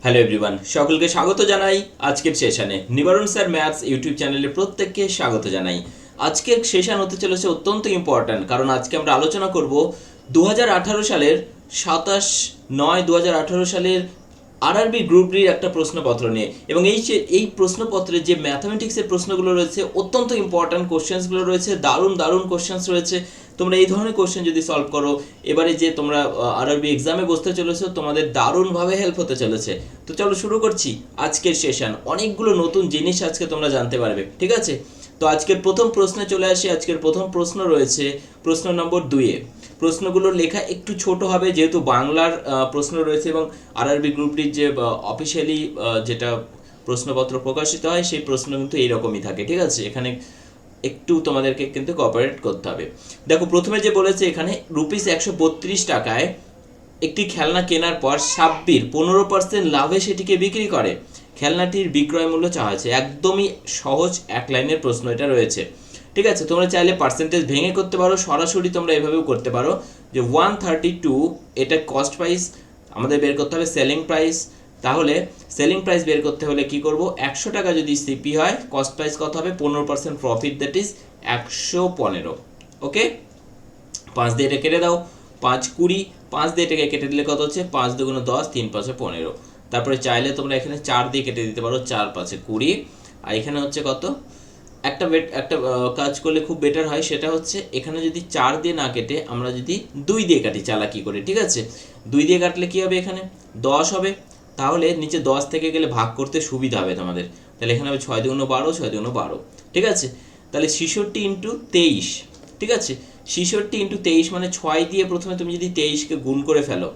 Hello everyone, সকলকে স্বাগত জানাই আজকের সেশনে। নিবারণ স্যার ম্যাথস ইউটিউব চ্যানেলে প্রত্যেককে স্বাগত জানাই। আজকের সেশন হতে চলেছে অত্যন্ত ইম্পর্ট্যান্ট, কারণ আজকে আমরা আলোচনা করব 2018 সালের 27/9/2018 সালের আরআরবি গ্রুপ ডির একটা প্রশ্নপত্র নিয়ে। এবং এই প্রশ্নপত্রে যে ম্যাথামেটিক্সের প্রশ্নগুলো রয়েছে অত্যন্ত ইম্পর্ট্যান্ট কোশ্চেন্সগুলো রয়েছে, দারুণ দারুণ কোশ্চেন্স রয়েছে। তোমরা এই ধরনের কোশ্চেন যদি সলভ করো, এবারে যে তোমরা আরআরবি এক্সামে বসতে চলেছো, তোমাদের দারুণভাবে হেল্প হতে চলেছে। তো চলো শুরু করছি আজকের সেশন। অনেকগুলো নতুন জিনিস আজকে তোমরা জানতে পারবে, ঠিক আছে? তো আজকের প্রথম প্রশ্নে চলে আসি। আজকের প্রথম প্রশ্ন রয়েছে প্রশ্ন নম্বর 2-এ। প্রশ্নগুলোর লেখা একটু ছোট হবে, যেহেতু বাংলার প্রশ্ন রয়েছে এবং আরআরবি গ্রুপটির যে অফিসিয়ালি যেটা প্রশ্নপত্র প্রকাশিত হয় সেই প্রশ্ন কিন্তু এইরকমই থাকে, ঠিক আছে? এখানে একটু তোমাদেরকে কিন্তু কোঅপারেট করতে হবে। দেখো, প্রথমে যে বলেছে এখানে ₹132 টাকায় একটি খেলনা কেনার পর সাব্বির 15% লাভে সেটিকে বিক্রি করে। খেলনাটির বিক্রয় মূল্য চাওয়া হয়েছে। একদমই সহজ এক লাইনের প্রশ্ন এটা রয়েছে, ঠিক আছে? তোমরা চাইলে পার্সেন্টেজ ভেঙে করতে পারো, সরাসরি তোমরা এভাবেও করতে পারো যে 132 এটা কস্ট প্রাইস, আমাদের বের করতে হবে সেলিং প্রাইস। তাহলে সেলিং প্রাইস বের করতে হলে কি করব, 100 টাকা যদি সিপি হয়, কস্ট প্রাইস কত হবে? 15% প্রফিট, দ্যাট ইজ 115। ওকে, 5 দিয়ে এটা কেটে দাও, 5 20, 5 দিয়ে এটাকে কেটে দিলে কত হচ্ছে? 5 দুগুণ 10, 3 5 15। তারপরে চাইলে তোমরা এখানে 4 দিয়ে কেটে দিতে পারো, 4 5 20। আর এখানে হচ্ছে কত? একটা কাজ করলে খুব বেটার হয়, সেটা হচ্ছে এখানে যদি 4 দিয়ে না কেটে আমরা যদি 2 দিয়ে কাটি চালাকি করে, ঠিক আছে? 2 দিয়ে কাটলে কি হবে? এখানে 10 হবে। তাহলে নিচে 10 থেকে গেলে ভাগ করতে সুবিধা হবে তোমাদের। তাহলে এখানে হবে 6 দুগুণ 12, 6 দুগুণ 12, ঠিক আছে? তাহলে 66 ইন্টু 23, ঠিক আছে? 66 ইন্টু 23 মানে 6 দিয়ে প্রথমে তুমি যদি 23কে গুণ করে ফেলো,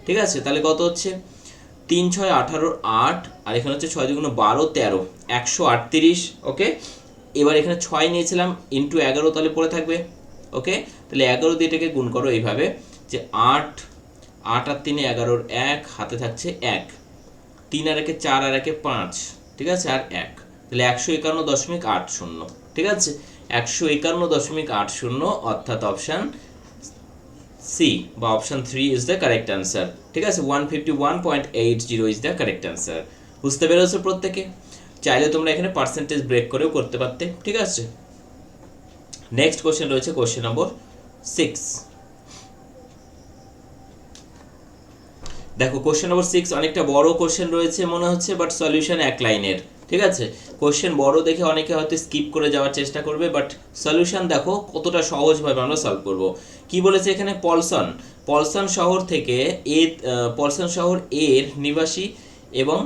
ঠিক আছে? তাহলে কত হচ্ছে? 3 6 18, 8, আর এখানে হচ্ছে 6 দুগুণ 12 13, 138। ওকে, এবার এখানে 6 নিয়েছিলাম ইন্টু 11, তাহলে পড়ে থাকবে। ওকে, তাহলে 11 দিয়ে এটাকে গুণ করো এইভাবে যে 8 8 আর 3 11, 1 হাতে থাকছে 1, 3 আর 1 4 আর 1 5, ঠিক আছে? আর 1, তাহলে 151.80, ঠিক আছে? 151.80, অর্থাৎ অপশান সি বা option 3 is the correct answer, ঠিক আছে? 151.80 ইজ দ্য কারেক্ট অ্যান্সার। বুঝতে পেরেছো প্রত্যেকে? চাইলে তোমরা এখানে পার্সেন্টেজ ব্রেক করেও করতে পারতে, ঠিক আছে? নেক্সট কোশ্চেন রয়েছে কোশ্চেন নম্বর 6। দেখো, কোশ্চেন নম্বর 6 অনেকটা বড় কোশ্চেন রয়েছে মনে হচ্ছে, বাট সলিউশন এক লাইনের, ঠিক আছে? কোশ্চেন বড় দেখে অনেকে হয়তো স্কিপ করে যাওয়ার চেষ্টা করবে, বাট সলিউশন দেখো কতটা সহজভাবে আমরা সলভ করব। কি বলেছে এখানে? পলসন শহর থেকে পলসন শহর এর নিবাসী এবং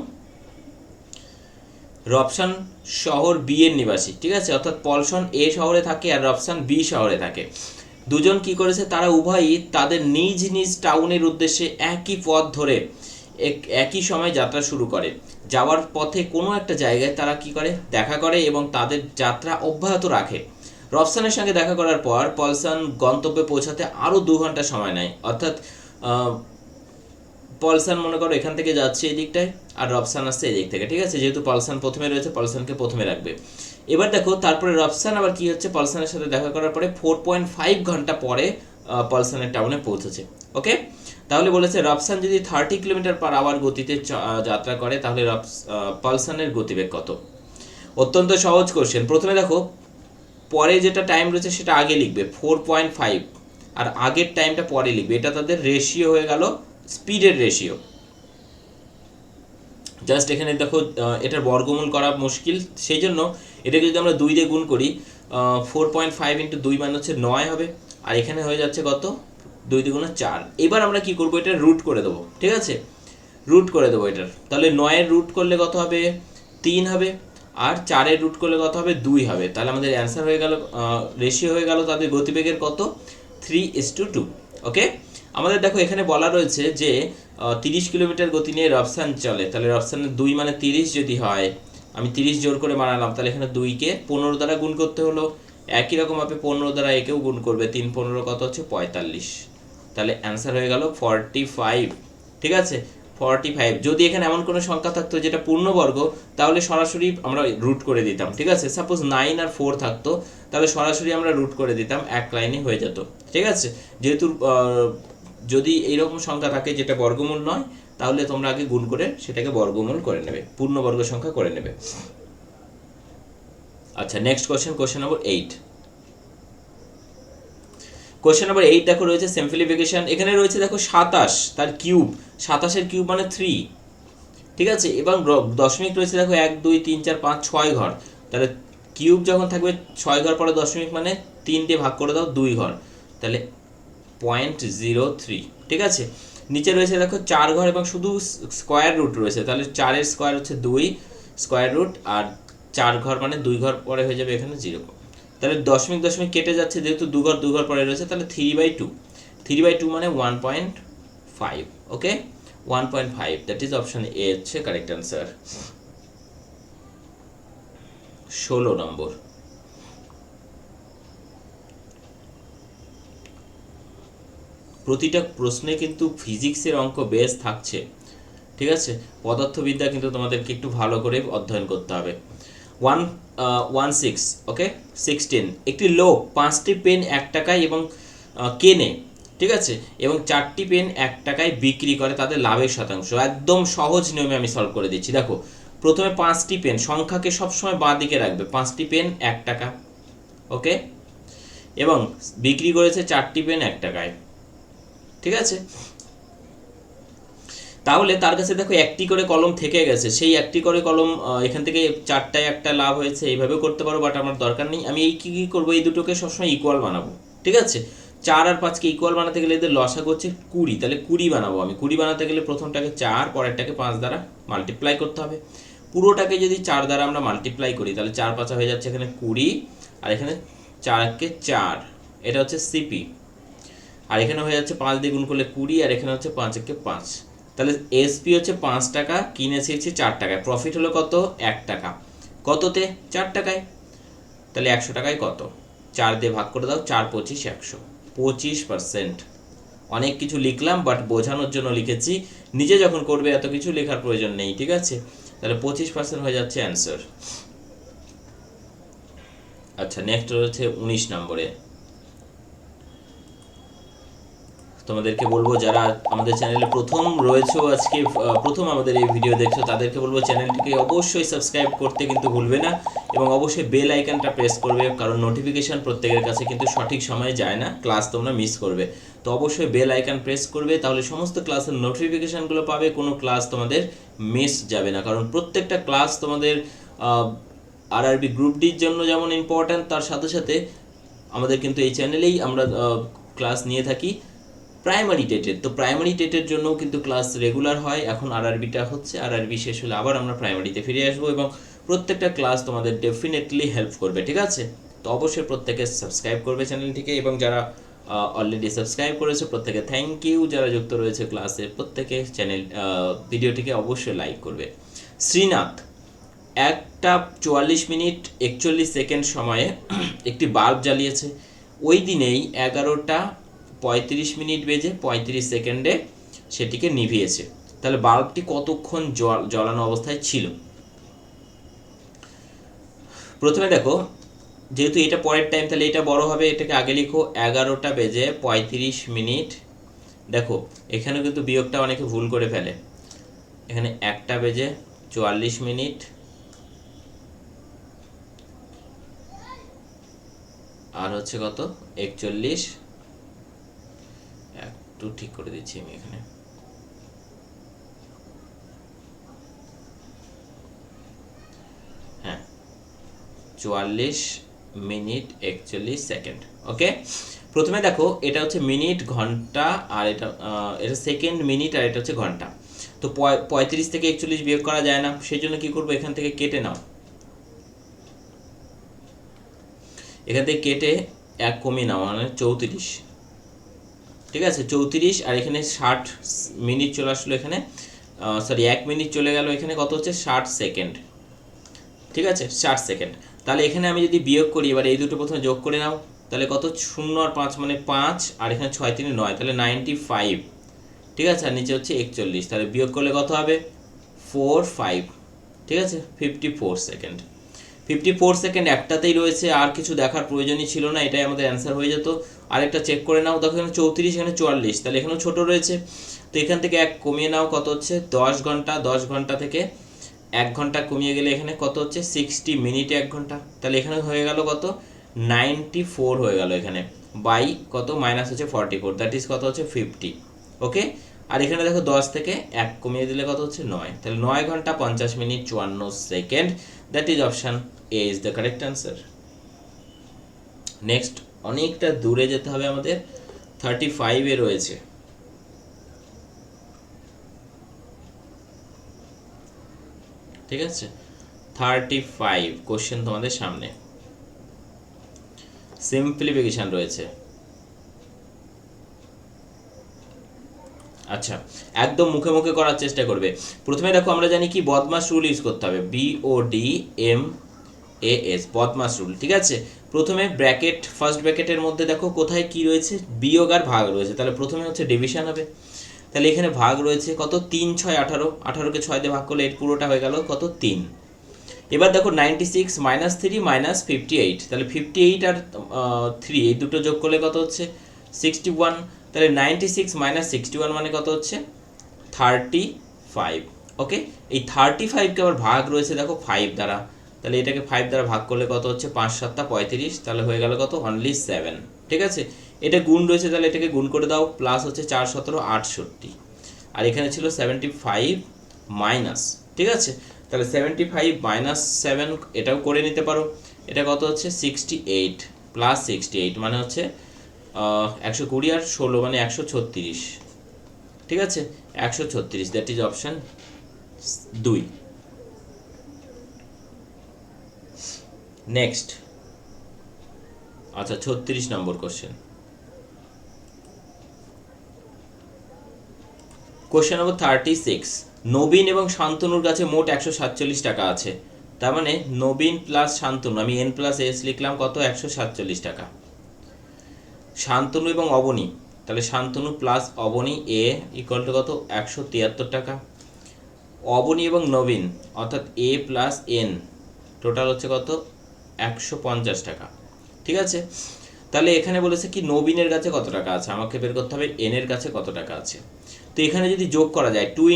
রবসান শহর বি এর নিবাসী, ঠিক আছে? অর্থাৎ পলসন এ শহরে থাকে আর রবসান বি শহরে থাকে। দুজন কি করেছে? তারা উভয়ই তাদের নিজ নিজ টাউনের উদ্দেশ্যে একই পথ ধরে একই সময় যাত্রা শুরু করে। যাওয়ার পথে কোনো একটা জায়গায় তারা কি করে? দেখা করে এবং তাদের যাত্রা অব্যাহত রাখে। রবসানের সঙ্গে দেখা করার পর পলসন গন্তব্যে পৌঁছাতে আরও 2 ঘন্টা সময় নেয়। অর্থাৎ পলসান মনে করো এখান থেকে যাচ্ছে এই দিকটায়, আর রবসান আসছে এই দিক থেকে, ঠিক আছে? যেহেতু পলসান প্রথমে রয়েছে, পলসানকে প্রথমে রাখবে। এবার দেখো, তারপরে রবসান আবার কি হচ্ছে? পলসানের সাথে দেখা করার পরে 4.5 ঘন্টা পরে পলসানের টাউনে পৌঁছেছে। ওকে, তাহলে বলেছে রবসান যদি 30 কিলোমিটার/আওয়ার গতিতে যাত্রা করে, তাহলে পলসানের গতিবেগ কত? অত্যন্ত সহজ কোশ্চেন। প্রথমে দেখো, পরে যেটা টাইম রয়েছে সেটা আগে লিখবে 4.5, আর আগের টাইমটা পরে লিখবে। এটা তাদের রেশিও হয়ে গেল, স্পিডের রেশিও। জাস্ট এখানে দেখো, এটার বর্গমূল করা মুশকিল, সেই জন্য এটাকে যদি আমরা 2 দিয়ে গুণ করি, 4.5 ইন্টু 2 মানে হচ্ছে 9 হবে। আর এখানে হয়ে যাচ্ছে কত? 2 দ্বিগুণে 4। এবার আমরা কি করব? এটা রুট করে দেবো, ঠিক আছে? রুট করে দেবো এটার। তাহলে 9-এর রুট করলে কত হবে? 3 হবে। আর 4-এর রুট করলে কত হবে? 2 হবে। তাহলে আমাদের অ্যান্সার হয়ে গেল, রেশিও হয়ে গেল তাদের গতিবেগের কত? 3:2। ওকে, আমাদের দেখো এখানে বলা রয়েছে যে 30 কিলোমিটার গতি নিয়ে রবসান চলে। তাহলে রবসানের 2 মানে 30 যদি হয়, আমি 30 জোর করে বানালাম, তাহলে এখানে 2কে 15 দ্বারা গুণ করতে হলো। একই রকমভাবে 15 দ্বারা একেও গুণ করবে, 3 15 কত হচ্ছে? 45। তাহলে অ্যান্সার হয়ে গেল 45, ঠিক আছে? 45। যদি এখানে এমন কোনো সংখ্যা থাকতো যেটা পূর্ণবর্গ, তাহলে সরাসরি আমরা রুট করে দিতাম, ঠিক আছে? সাপোজ 9 আর 4 থাকতো, তাহলে সরাসরি আমরা রুট করে দিতাম, এক লাইনে হয়ে যেত, ঠিক আছে? যেহেতু যদি এইরকম সংখ্যা থাকে যেটা বর্গমূল নয়, তাহলে তোমরা আগে গুণ করে সেটাকে বর্গমূল করে নেবে, পূর্ণবর্গ সংখ্যা করে নেবে। আচ্ছা, next question number 8। Question number 8 দেখো রয়েছে সিম্পলিফিকেশন। এখানে রয়েছে দেখো 27 তার কিউব, 27 এর কিউব মানে 3, ঠিক আছে। এবং দশমিক রয়েছে দেখো 1 2 3 4 5 6 ঘর, তাহলে কিউব যখন থাকবে 6 ঘর পরে দশমিক মানে 3 দিয়ে ভাগ করে দাও 2 ঘর, তাহলে 0.03, ঠিক আছে। নিচে রয়েছে দেখো 4 ঘর এবং শুধু স্কোয়ার রুট রয়েছে, তাহলে 4 এর স্কোয়ার হচ্ছে 2 স্কোয়ার রুট, আর 4 ঘর মানে 2 ঘর পরে হয়ে যাবে এখানে 0। তাহলে দশমিক দশমিক কেটে যাচ্ছে, যেহেতু 2 ঘর পরে রয়েছে, তাহলে 3/2, 3/2 মানে 1.5, ওকে, 1.5, দ্যাট ইজ অপশন এ হচ্ছে কারেক্ট অ্যান্সার। 16 নম্বর। প্রতিটা প্রশ্নে কিন্তু ফিজিক্সের অঙ্ক বেস থাকছে, ঠিক আছে। পদার্থবিদ্যা কিন্তু তোমাদেরকে একটু ভালো করে অধ্যয়ন করতে হবে। 16, ওকে, 16, একটি লোক 5টি পেন 1 টাকায় এবং কেনে, ঠিক আছে, এবং 4টি পেন 1 টাকায় বিক্রি করে, তাদের লাভের শতাংশ। একদম সহজ নিয়মে আমি সলভ করে দিচ্ছি। দেখো, প্রথমে 5টি পেন, সংখ্যাকে সবসময় বাঁ দিকে রাখবে, 5টি পেন 1 টাকা, ওকে, এবং বিক্রি করেছে 4টি পেন 1 টাকায়, ঠিক আছে। তাহলে তার কাছে দেখো 1টি করে কলম থেকে গেছে, সেই 1টি করে কলম এখান থেকে 4টায় একটা লাভ হয়েছে, এইভাবেও করতে পারো, বাট আমার দরকার নেই। আমি এই কী করবো, এই দুটোকে সবসময় ইকুয়াল বানাবো, ঠিক আছে। 4 আর 5কে ইকুয়াল বানাতে গেলে এদের লসাগু হচ্ছে 20, তাহলে 20 বানাবো আমি। 20 বানাতে গেলে প্রথমটাকে 4, পরেরটাকে 5 দ্বারা মাল্টিপ্লাই করতে হবে। পুরোটাকে যদি 4 দ্বারা আমরা মাল্টিপ্লাই করি, তাহলে 4 5 হয়ে যাচ্ছে এখানে 20, আর এখানে 4কে 4, এটা হচ্ছে সিপি, আর এখানে হয়ে যাচ্ছে 5 দিয়ে গুণ করলে 20, আর এখানে হচ্ছে 5 5, তাহলে এসপি হচ্ছে 5 টাকা, কিনেছি 4 টাকায়, প্রফিট হলো কত, 1 টাকা, কততে, 4 টাকায়, তাহলে 100 টাকায় কত, 4 দিয়ে ভাগ করে দাও, 4 25 100, 25%। অনেক কিছু লিখলাম, বাট বোঝানোর জন্য লিখেছি, নিজে যখন করবে এত কিছু লেখার প্রয়োজন নেই, ঠিক আছে। তাহলে 25% হয়ে যাচ্ছে অ্যান্সার। আচ্ছা, নেক্সট রয়েছে 19 নম্বরে। তোমাদেরকে বলবো, যারা আমাদের চ্যানেলে প্রথম রয়েছো, আজকে প্রথম আমাদের এই ভিডিও দেখছো, তাদেরকে বলবো চ্যানেলটিকে অবশ্যই সাবস্ক্রাইব করতে কিন্তু ভুলবে না, এবং অবশ্যই বেল আইকনটা প্রেস করবে, কারণ নোটিফিকেশান প্রত্যেকের কাছে কিন্তু সঠিক সময়ে যায় না, ক্লাস তোমরা মিস করবে। তো অবশ্যই বেল আইকন প্রেস করবে, তাহলে সমস্ত ক্লাসের নোটিফিকেশানগুলো পাবে, কোনো ক্লাস তোমাদের মিস যাবে না। কারণ প্রত্যেকটা ক্লাস তোমাদের আরআরবি গ্রুপ ডির জন্য যেমন ইম্পর্ট্যান্ট, তার সাথে সাথে আমাদের কিন্তু এই চ্যানেলেই আমরা ক্লাস নিয়ে থাকি প্রাইমারি টেটের। তো প্রাইমারি টেটের জন্যও কিন্তু ক্লাস রেগুলার হয়। এখন আরআরবিটা হচ্ছে, আরআরবি শেষ হলে আবার আমরা প্রাইমারিতে ফিরে আসবো, এবং প্রত্যেকটা ক্লাস তোমাদের ডেফিনেটলি হেল্প করবে, ঠিক আছে। তো অবশ্যই প্রত্যেকে সাবস্ক্রাইব করবে চ্যানেলটিকে, এবং যারা অলরেডি সাবস্ক্রাইব করেছে প্রত্যেকে থ্যাংক ইউ, যারা যুক্ত রয়েছে ক্লাসে প্রত্যেকে চ্যানেল ভিডিওটিকে অবশ্যই লাইক করবে। শ্রীনাথ 1টা 44 মিনিট 41 সেকেন্ড সময়ে একটি বাল্ব জ্বালিয়েছে। ওই দিনেই 11টা 35 মিনিট বেজে 35 সেকেন্ডে সেটিকে নিভিয়েছে। তাহলে বাল্বটি কতক্ষণ জ্বালানো অবস্থায় ছিল। প্রথমে দেখো, যেহেতু এটা পরের টাইম, তাহলে এটা বড় হবে, এটাকে আগে লিখো 11টা বেজে 35 মিনিট। দেখো এখানেও কিন্তু বিয়োগটা অনেকে ভুল করে ফেলে, এখানে 1টা বেজে 44 মিনিট আর হচ্ছে কত 41, একটু ঠিক করে দিচ্ছি আমি এখানে, হ্যাঁ 44 মিনিট 41 সেকেন্ড, ওকে। প্রথমে দেখো এটা হচ্ছে মিনিট ঘন্টা, আর এটা সেকেন্ড মিনিট, আর এটা হচ্ছে ঘন্টা। তো 35 থেকে 41 বিয়োগ করা যায় না, সেই জন্য কি করবো, এখান থেকে কেটে নাও, এখান থেকে কেটে 1 কমিয়ে নাও, মানে 34, ঠিক আছে 34, আর এখানে 60 মিনিট চলে আসলো, এখানে সরি 1 মিনিট চলে গেল, এখানে কত হচ্ছে 60 সেকেন্ড, ঠিক আছে 60 সেকেন্ড। তাহলে এখানে আমি যদি বিয়োগ করি, এবার এই দুটো প্রথমে যোগ করে নাও, তাহলে কত 0 আর 5 মানে 5, আর এখানে 6 3 9, তাহলে 95, ঠিক আছে, আর নিচে হচ্ছে 41, তাহলে বিয়োগ করলে কত হবে 4 5, ঠিক আছে 54 সেকেন্ড। 54 সেকেন্ড একটাতেই রয়েছে, আর কিছু দেখার প্রয়োজনই ছিল না, এটাই আমাদের অ্যান্সার হয়ে যেত। আরেকটা চেক করে নাও, দেখো এখানে 34, এখানে 44, তাহলে এখানেও ছোট রয়েছে। তো এখান থেকে 1 কমিয়ে নাও, কত হচ্ছে 10 ঘন্টা, 10 ঘন্টা থেকে 1 ঘন্টা কমিয়ে গেলে এখানে কত হচ্ছে 60 মিনিটে 1 ঘন্টা, তাহলে এখানে হয়ে গেল কত 94 হয়ে গেল এখানে, বাই কত মাইনাস হচ্ছে 44, দ্যাট ইজ কত হচ্ছে 50। ওকে, আর এখানে দেখো 10 থেকে 1 কমিয়ে দিলে কত হচ্ছে 9, তাহলে 9 ঘন্টা 50 minute 54 second, that is option A is the correct answer. Next, অনেকটা দূরে যেতে হবে আমাদের, 35 রয়েছে। ঠিক আছে, 35 কোশ্চেন তোমাদের সামনে, সিম্পলিফিকেশন রয়েছে। আচ্ছা, একদম মুখে মুখে করার চেষ্টা করবে। প্রথমে দেখো আমরা জানি কি বদমাস রুল ইউজ করতে হবে, BODMAS, বদমাস রুল। ঠিক আছে, প্রথমে ব্র্যাকেট, ফার্স্ট ব্র্যাকেটের মধ্যে দেখো কোথায় কি রয়েছে, বিয়োগ আর ভাগ রয়েছে, তাহলে প্রথমে হচ্ছে ডিভিশন হবে, তাহলে এখানে ভাগ রয়েছে কত 3 6 18, 18কে 6 দিয়ে ভাগ করলে এর পুরোটা হয়ে গেল কত 3। এবার দেখো 96 -3 -58, তাহলে 58 আর 3 এই দুটো যোগ করলে কত হচ্ছে 61, তাহলে 96 -61 মানে কত হচ্ছে 35। ওকে, এই 35কে আবার ভাগ রয়েছে দেখো 5 দ্বারা, তাহলে এটাকে 5 দ্বারা ভাগ করলে কত হচ্ছে 5 7 35, তাহলে হয়ে গেল কত অনলি 7। ঠিক আছে, এটা গুণ রয়েছে, তাহলে এটাকে গুণ করে দাও, প্লাস হচ্ছে 4 17 68, আর এখানে ছিল 75 মাইনাস। ঠিক আছে, তাহলে 75 -7 এটাও করে নিতে পারো, এটা কত হচ্ছে 68 প্লাস 68 মানে হচ্ছে 120 আর 16 মানে 136। ঠিক আছে, 136, দ্যাট ইজ অপশান 2। নেক্সট, আচ্ছা 36 নম্বর কোশ্চেন, কোশ্চেন নম্বর 36, নবীন এবং শান্তনুর কাছে মোট 147 টাকা আছে, তার মানে নবীন প্লাস শান্তনু, আমি n+s লিখলাম কত 147 টাকা। শান্তনু এবং অবনী, তাহলে শান্তনু প্লাস অবনী এ ইকুয়াল টু কত 173 টাকা। অবনী এবং নবীন অর্থাৎ এ প্লাস এন টোটাল হচ্ছে কত 150 টাকা। ঠিক আছে, তাহলে এখানে বলেছে কি নবীনের কাছে কত টাকা আছে, আমাকে বের করতে হবে এন এর কাছে কত টাকা আছে। তো এখানে যদি যোগ করা যায় 2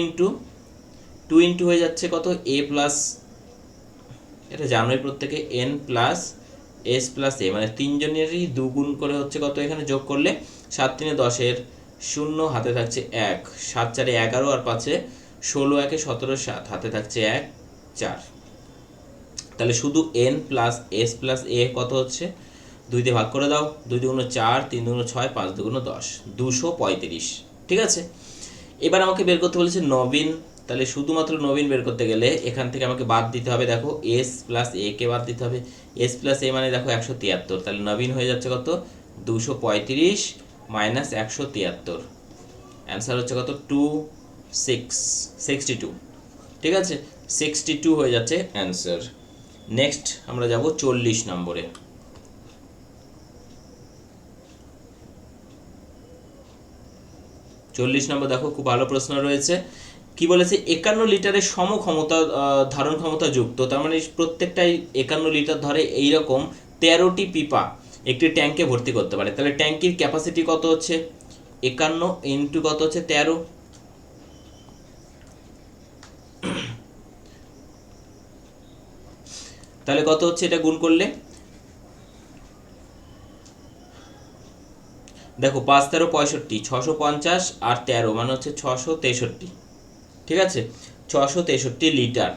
ইন্টু হয়ে যাচ্ছে কত এ প্লাস, এটা জানোই প্রত্যেকে, এন প্লাস এস প্লাস এ, মানে তিনজনেরই দুগুণ করে হচ্ছে কত, এখানে যোগ করলে 7 3 10 এর 0 হাতে থাকছে 1, 7 4 11 আর 5 16, 1 17 7 হাতে থাকছে 1 4, তাহলে শুধু এন প্লাস এস প্লাস এ কত হচ্ছে 2 দিয়ে ভাগ করে দাও, 2 2 4, 3 2 6, 5 2 10, 235। ঠিক আছে, এবার আমাকে বের করতে বলেছে নবীন, তাহলে শুধুমাত্র নবীন বের করতে গেলে এখান থেকে আমাকে বাদ দিতে হবে, দেখো এস প্লাস এ কে বাদ দিতে হবে, এস প্লাস এ মানে দেখো 173, তাহলে নবীন হয়ে যাচ্ছে কত 235 মাইনাস 173, অ্যান্সার হচ্ছে কত 62। ঠিক আছে, 62 হয়ে যাচ্ছে অ্যান্সার। নেক্সট আমরা যাব 40 নম্বরে, 40 নম্বর দেখো খুব ভালো প্রশ্ন রয়েছে। কি বলেছে 51 লিটারের সমক্ষমতা ধারণ ক্ষমতা যুক্ত, তার মানে প্রত্যেকটাই 51 লিটার ধরে এইরকম 13টি পিপা একটি ট্যাঙ্কে ভর্তি করতে পারে, তাহলে ট্যাঙ্কির ক্যাপাসিটি কত হচ্ছে 51 ইন্টু কত হচ্ছে 13, তাহলে কত হচ্ছে এটা গুণ করলে দেখো 5 13 65, 650 আর 13 মানে হচ্ছে 663। ঠিক আছে, 663 লিটার।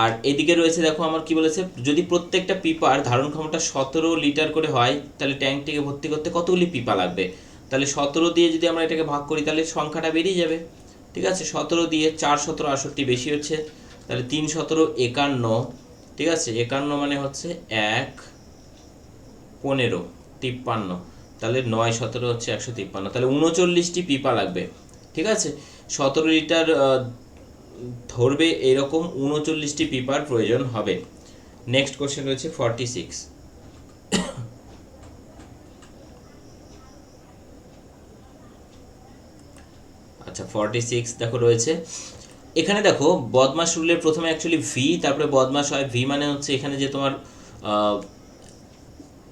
আর এদিকে রয়েছে দেখো আমার কি বলেছে, যদি প্রত্যেকটা পিপার ধারণ ক্ষমতা 17 লিটার করে হয়, তাহলে ট্যাঙ্কটিকে ভর্তি করতে কতগুলি পিপা লাগবে, তাহলে 17 দিয়ে যদি আমরা এটাকে ভাগ করি তাহলে সংখ্যাটা বেরিয়ে যাবে। ঠিক আছে, 17 দিয়ে 4 17 68 বেশি হচ্ছে, তাহলে 3 17 51। ঠিক আছে, 51 মানে হচ্ছে 1 15 53, তাহলে 9 17 হচ্ছে 153, তাহলে 39টি পিপা লাগবে। ঠিক আছে, 17 লিটার ধরবে এরকম 39টি পিপার প্রয়োজন হবে। নেক্সট কোশ্চেন রয়েছে 46, আচ্ছা 46 দেখো রয়েছে, এখানে দেখো বদমাস রুলের প্রথমে অ্যাকচুয়ালি ভি, তারপরে বদমাস হয়, ভি মানে হচ্ছে এখানে যে তোমার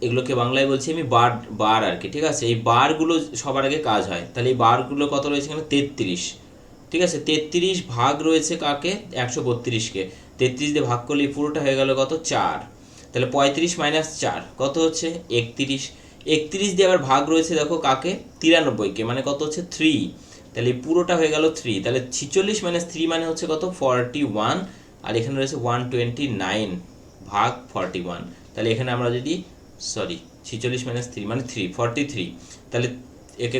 এগুলোকে বাংলায় বলছি আমি বার বার আর কি, ঠিক আছে। এই বারগুলো সবার আগে কাজ হয়, তাহলে এই বারগুলো কত রয়েছে এখানে 33, ঠিক আছে। 33 ভাগ রয়েছে কাকে, 132কে, 33 দিয়ে ভাগ করলে পুরোটা হয়ে গেল কত, 4। তাহলে 35 মাইনাস 4 কত হচ্ছে 31। 31 দিয়ে আবার ভাগ রয়েছে দেখো কাকে, 93কে, মানে কত হচ্ছে 3। তাহলে পুরোটা হয়ে গেল 3। তাহলে 46 মাইনাস 3 মানে হচ্ছে কত 41, আর এখানে রয়েছে 129 ভাগ 41। তাহলে এখানে আমরা যদি সরি 46 মাইনাস 3 মানে 43, তাহলে একে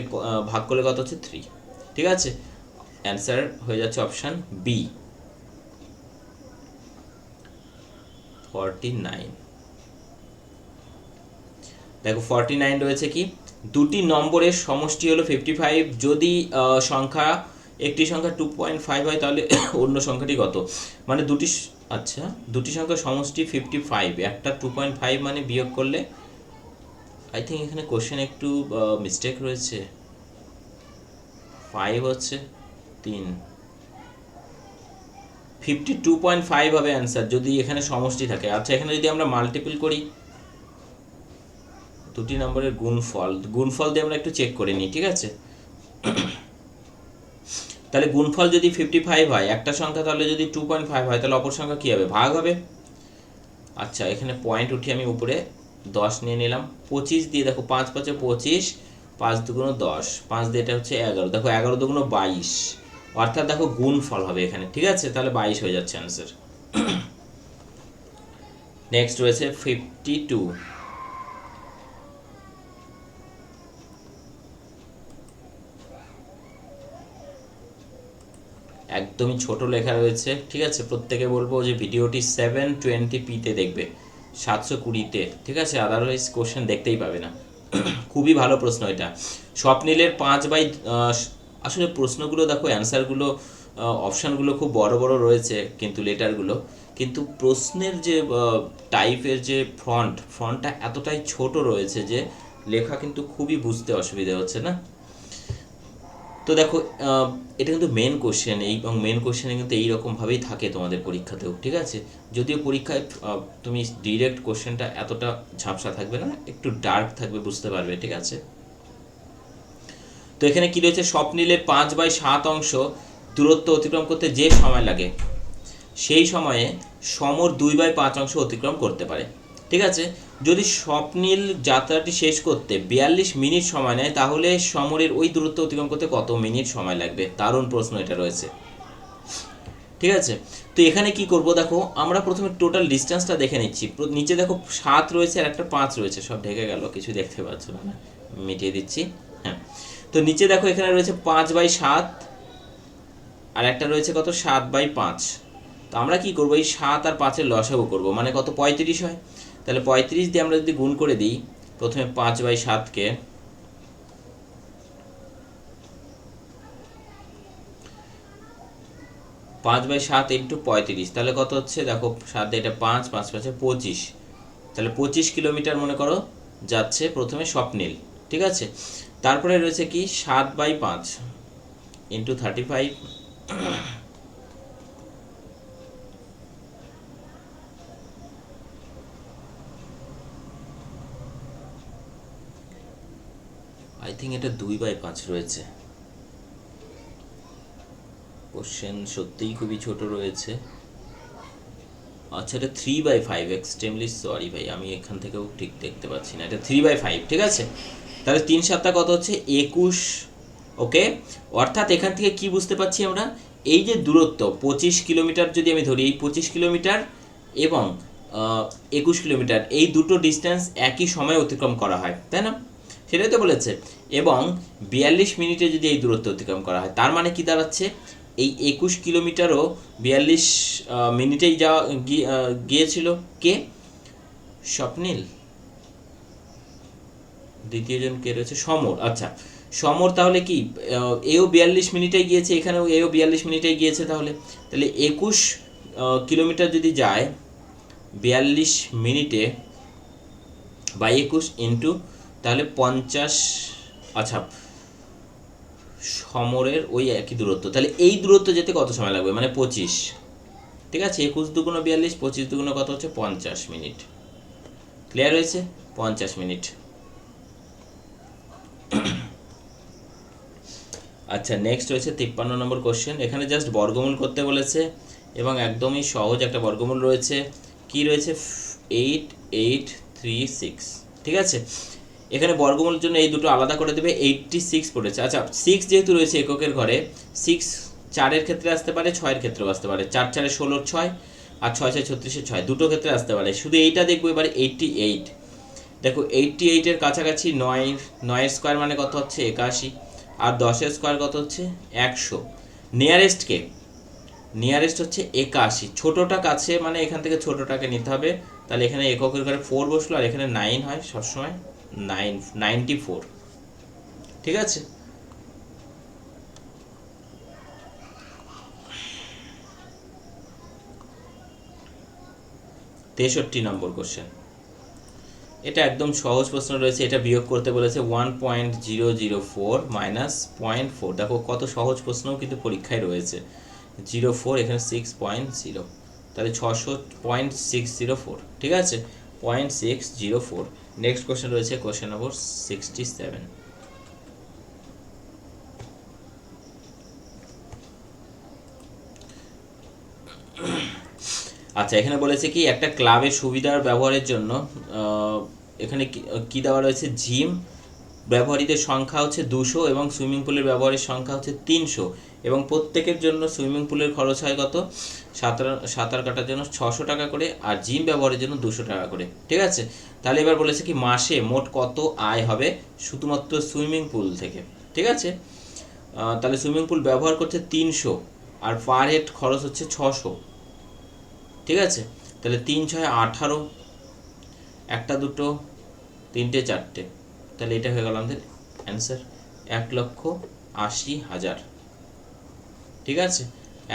ভাগ করলে কত হচ্ছে 3, ঠিক আছে। অ্যান্সার হয়ে যাচ্ছে অপশান বি 49। দেখো 49 রয়েছে কি, দুটি নম্বরের সমষ্টি হলো 55, যদি সংখ্যা একটি সংখ্যা 2.5 হয় তাহলে অন্য সংখ্যাটি কত, মানে আচ্ছা দুটি সংখ্যার সমষ্টি 55, একটা 2.5 মানে বিয়োগ করলে, আই থিঙ্ক এখানে কোশ্চেন একটু মিস্টেক রয়েছে, 5 হচ্ছে 3, 52.5 হবে অ্যান্সার যদি এখানে সমষ্টি থাকে। আচ্ছা এখানে যদি আমরা মাল্টিপল করি, দুটি নম্বরের গুণফল দিয়ে আমরা একটু চেক করে নিই, ঠিক আছে। তাহলে গুণফল যদি 55 হয় একটা সংখ্যা, তাহলে যদি 2.5 হয় তাহলে অপর সংখ্যা কী হবে, ভাগ হবে। আচ্ছা এখানে পয়েন্ট উঠিয়ে আমি উপরে 10 নিয়ে নিলাম, 25 দিয়ে দেখো 5 5 25, 5 দুগুণ 10, 5 দিয়ে এটা হচ্ছে 11, দেখো 11 দুগুণ 22, অর্থাৎ দেখো গুণফল হবে এখানে, ঠিক আছে। তাহলে 22 হয়ে যাচ্ছে অ্যান্সার। নেক্সট রয়েছে 52। একদমই ছোট লেখা রয়েছে, ঠিক আছে। প্রত্যেকে বলবো যে ভিডিওটি 720p-তে দেখবে, 720-তে, ঠিক আছে, আদারওয়াইজ কোশ্চেন দেখতেই পাবে না। খুবই ভালো প্রশ্ন এটা। স্বপ্নিলের 5/, আসলে প্রশ্নগুলো দেখো, অ্যান্সারগুলো অপশানগুলো খুব বড় বড় রয়েছে কিন্তু লেটারগুলো, কিন্তু প্রশ্নের যে টাইপের যে ফ্রন্টটা এতটাই ছোট রয়েছে যে লেখা কিন্তু খুবই বুঝতে অসুবিধা হচ্ছে না। তো দেখো এটা কিন্তু মেন কোশ্চেন, এবং মেন কোশ্চেনে কিন্তু এইরকমভাবেই থাকে তোমাদের পরীক্ষাতেও, ঠিক আছে। যদিও পরীক্ষায় তুমি ডিরেক্ট কোশ্চেনটা এতটা ঝাপসা থাকবে না, একটু ডার্ক থাকবে, বুঝতে পারবে, ঠিক আছে। তো এখানে কি রয়েছে, স্বপ্নিলের 5/7 অংশ দূরত্ব অতিক্রম করতে যে সময় লাগে সেই সময়ে সমর 2/5 অংশ অতিক্রম করতে পারে, ঠিক আছে। যদি স্বপ্নিল যাত্রাটি শেষ করতে 42 মিনিট সময় নেয় তাহলে সমরের ওই দূরত্ব অতিক্রম করতে কত মিনিট সময় লাগবে, দারুণ প্রশ্ন এটা রয়েছে, ঠিক আছে। তো এখানে কি করব, দেখো আমরা প্রথমে টোটাল ডিস্টেন্সটা দেখে নিচ্ছি। নিচে দেখো 7 রয়েছে আর একটা 5 রয়েছে, সব ঢেকে গেল, কিছু দেখতে পাচ্ছ না, মিটিয়ে দিচ্ছি। হ্যাঁ, তো নিচে দেখো এখানে রয়েছে 5/7 আর একটা রয়েছে কত 7/5। তো আমরা কি করব, এই 7 আর 5-এর লসাগু করব, মানে কত 35 হয়। তাহলে 35 দিয়ে আমরা যদি গুণ করে দিই, প্রথমে 5/7-কে, পাঁচ বাই সাত ইন্টু 35, তাহলে কত হচ্ছে দেখো, 7 এটা 5, 5 5 25, তাহলে 25 কিলোমিটার মনে করো যাচ্ছে প্রথমে স্বপ্নিল, ঠিক আছে। তারপরে রয়েছে কি 7/5 ইন্টু 35, আই থিঙ্ক এটা 2/5 রয়েছে। কোশ্চেন সত্যিই খুবই ছোট রয়েছে। আচ্ছা এটা 3/5, এক্সট্রিমলি সরি ভাই, আমি এখান থেকেও ঠিক দেখতে পাচ্ছি না, এটা 3/5, ঠিক আছে। তাহলে 3 7 কত হচ্ছে 21, ওকে। অর্থাৎ এখান থেকে কি বুঝতে পারছি আমরা, এই যে দূরত্ব 25 কিলোমিটার যদি আমি ধরি, এই 25 কিলোমিটার এবং 21 কিলোমিটার, এই দুটো ডিস্টেন্স একই সময়ে অতিক্রম করা হয়, তাই না, সেটাই তো বলেছে। এবং 42 মিনিটে যদি এই দূরত্ব অতিক্রম করা হয়, তার মানে কি দাঁড়াচ্ছে, এই 21 কিলোমিটারও 42 মিনিটেই গিয়েছিল কে, স্বপ্নিল। দ্বিতীয়জন কে রয়েছে, সমর। আচ্ছা সমর তাহলে কি এও 42 মিনিটেই গিয়েছে, এখানেও এও 42 মিনিটেই গিয়েছে, তাহলে 21 কিলোমিটার যদি যায় 42 মিনিটে বাই 21 ইন্টু, তাহলে 50, আচ্ছা সমরের ওই একই দূরত্ব, তাহলে এই দূরত্ব যেতে কত সময় লাগবে, মানে 25, ঠিক আছে। 21 দুগুণ 42, 25 দুগুণ কত হচ্ছে 50 মিনিট। ক্লিয়ার হয়েছে, 50 মিনিট। আচ্ছা, নেক্সট হয়েছে 53 নম্বর কোশ্চেন। এখানে জাস্ট বর্গমূল করতে বলেছে এবং একদমই সহজ একটা বর্গমূল রয়েছে। কি রয়েছে? 8836। ঠিক আছে, এখানে বর্গমূলের জন্য এই দুটো আলাদা করে দেবে। 86 পড়েছে। আচ্ছা, 6 যেহেতু রয়েছে এককের ঘরে, 6 4-এর ক্ষেত্রে আসতে পারে, 6-এর ক্ষেত্রেও আসতে পারে। 4 4 16 6 আর 6 6 36 6, দুটো ক্ষেত্রে আসতে পারে। শুধু এইটা দেখবো এবারে 88। দেখো 88-এর কাছাকাছি 9-এর স্কোয়ার মানে কত হচ্ছে? 81। আর 10-এর স্কোয়ার কত হচ্ছে? 100। নিয়ারেস্ট কে? নিয়ারেস্ট হচ্ছে 81। ছোটোটা কাছে মানে এখান থেকে ছোটোটাকে নিতে হবে। তাহলে এখানে এককের ঘরে 4 বসলো, আর এখানে 9 হয় সবসময়। 94। ঠিক আছে, তেষট্টি নম্বর কোশ্চেন। এটা একদম সহজ প্রশ্ন রয়েছে। এটা বিয়োগ করতে বলেছে 1.004 মাইনাস 0.4। দেখো কত সহজ প্রশ্নও কিন্তু পরীক্ষায় রয়েছে। 04 এখানে 6.0, তাহলে 600.604। ঠিক আছে, 0.604। নেক্সট কোশ্চেন রয়েছে কোশ্চেন নম্বর 67। আচ্ছা, এখানে বলেছে কি একটা ক্লাবের সুবিধার ব্যবহারের জন্য এখানে কি দেওয়া রয়েছে? জিম ব্যবহারীদের সংখ্যা হচ্ছে 200 এবং সুইমিং পুলের ব্যবহারের সংখ্যা হচ্ছে 300, এবং প্রত্যেকের জন্য সুইমিং পুলের খরচ হয় কত? সাঁতার কাটার জন্য 600 টাকা করে, আর জিম ব্যবহারের জন্য 200 টাকা করে। ঠিক আছে, তাহলে এবার বলেছে কি মাসে মোট কত আয় হবে শুধুমাত্র সুইমিং পুল থেকে। ঠিক আছে, তাহলে সুইমিং পুল ব্যবহার করছে 300 আর পার হেড খরচ হচ্ছে 600। ঠিক আছে, তাহলে 3 6 18, একটা দুটো তিনটে চারটে, তাহলে এটা হয়ে গেল আমাদের অ্যান্সার 1,80,000। ঠিক আছে,